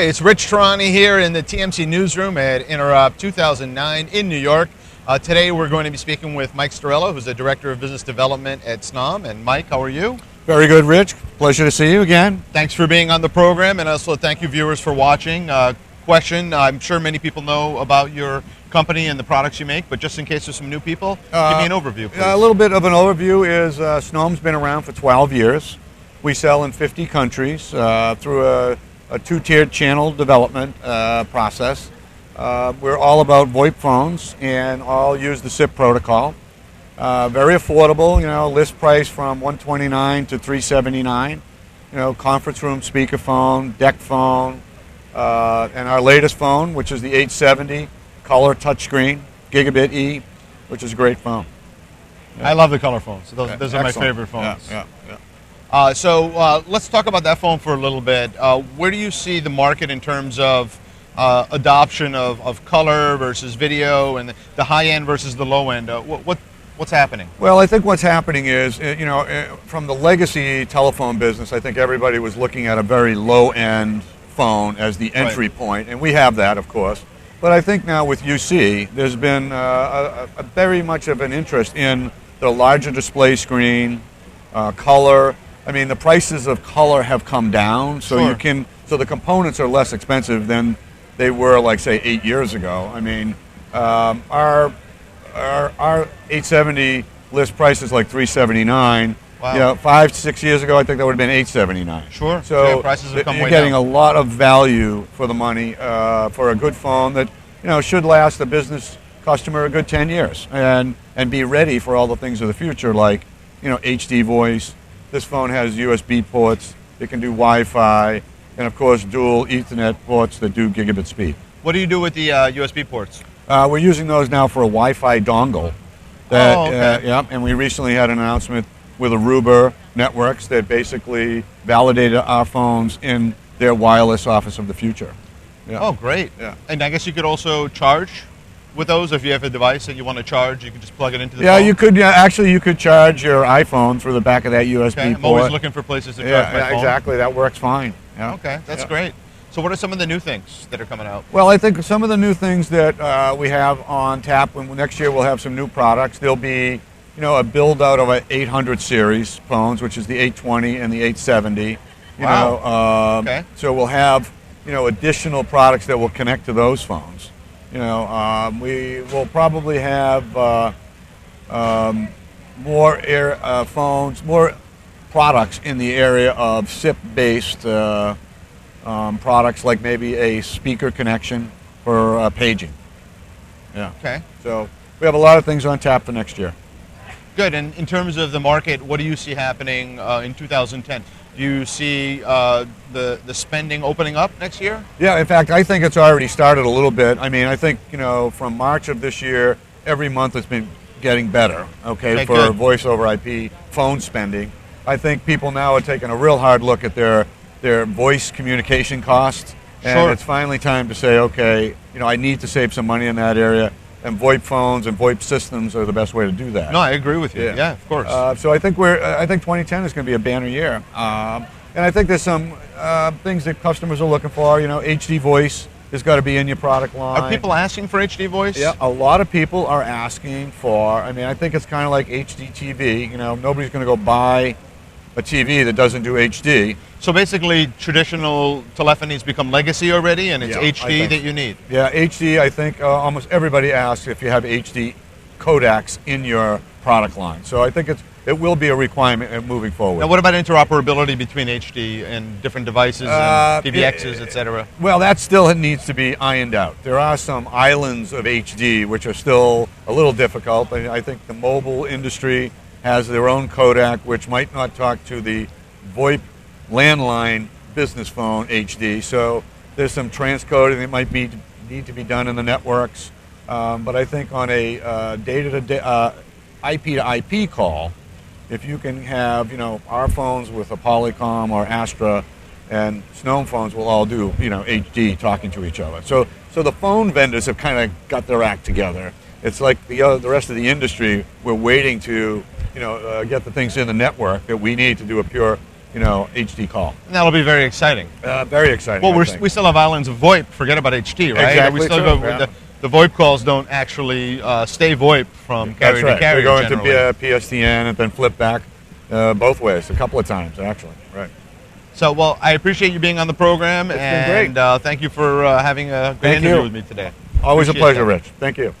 Hi, it's Rich Tehrani here in the TMC newsroom at Interop 2009 in New York. Today we're going to be speaking with Mike Storella, who's the Director of Business Development at snom. And Mike, how are you? Very good, Rich. Pleasure to see you again. Thanks for being on the program, and also thank you viewers for watching. Question, I'm sure many people know about your company and the products you make, but just in case there's some new people, give me an overview, please. A little bit of an overview is snom's been around for 12 years. We sell in 50 countries through a two-tiered channel development process. We're all about VoIP phones and all use the SIP protocol. Very affordable, list price from $129 to $379. Conference room speakerphone, deck phone, and our latest phone, which is the 870 color touchscreen, Gigabit E, which is a great phone. Yeah. I love the color phones. Those are my favorite phones. So let's talk about that phone for a little bit. Where do you see the market in terms of adoption of color versus video, and the high end versus the low end? What's happening? Well, I think what's happening is, from the legacy telephone business, I think everybody was looking at a very low end phone as the entry point, and we have that, of course. But I think now with UC, there's been a very much of an interest in the larger display screen, color. I mean, the prices of color have come down, so so the components are less expensive than they were, like, say, 8 years ago. I mean, our 870 list price is like $379. Wow. 5 to 6 years ago, I think that would have been $879. Sure. So prices have come you're way getting down. a lot of value for the money for a good phone that should last the business customer a good 10 years and be ready for all the things of the future, like HD voice. This phone has USB ports. It can do Wi-Fi, and of course dual Ethernet ports that do gigabit speed. What do you do with the USB ports? We're using those now for a Wi-Fi dongle. And we recently had an announcement with Aruba Networks that basically validated our phones in their wireless office of the future. Yeah. Oh, great. Yeah. And I guess you could also charge with those. If you have a device that you want to charge, you can just plug it into the phone. Yeah, you could. Yeah, actually, you could charge your iPhone through the back of that USB port. I'm always looking for places to charge my phone. Exactly. That works fine. Yeah. Okay, that's great. So what are some of the new things that are coming out? Well, I think some of the new things that we have on tap, next year we'll have some new products. There'll be a build out of an 800 series phones, which is the 820 and the 870. So we'll have additional products that will connect to those phones. We will probably have more phones, more products in the area of SIP-based products, like maybe a speaker connection for paging. Yeah. Okay. So we have a lot of things on tap for next year. Good. And in terms of the market, what do you see happening in 2010? Do you see the spending opening up next year? Yeah, in fact, I think it's already started a little bit. I mean, I think, from March of this year, every month it's been getting better, for voice over IP phone spending. I think people now are taking a real hard look at their voice communication costs, and it's finally time to say, okay, I need to save some money in that area. And VoIP phones and VoIP systems are the best way to do that. No, I agree with you. Yeah, of course. So I think 2010 is going to be a banner year, and I think there's some things that customers are looking for. HD voice has got to be in your product line. Are people asking for HD voice? Yeah, a lot of people are asking for. I mean, I think it's kind of like HD TV. Nobody's going to go buy a TV that doesn't do HD. So basically, traditional telephony has become legacy already, and it's HD that you need. Yeah, HD, I think almost everybody asks if you have HD codecs in your product line. So I think it will be a requirement moving forward. Now, what about interoperability between HD and different devices and PBXs, etc.? Well, that still needs to be ironed out. There are some islands of HD which are still a little difficult. I think the mobile industry has their own codec, which might not talk to the VoIP landline business phone HD. So there's some transcoding that might need to be done in the networks. But I think on a IP to IP call, if you can have our phones with a Polycom or Astra, and snom phones will all do HD talking to each other. So the phone vendors have kind of got their act together. It's like the rest of the industry. We're waiting to get the things in the network that we need to do a pure HD call. And that'll be very exciting. Very exciting. Well, we still have islands of VoIP. Forget about HD, right? Exactly. We still the VoIP calls don't actually stay VoIP from carrier to carrier. They go generally. into PSTN and then flip back both ways a couple of times, actually. Right. So, well, I appreciate you being on the program, It's been great. Thank you for having a great interview with me today. Always a Appreciate pleasure, that. Rich. Thank you.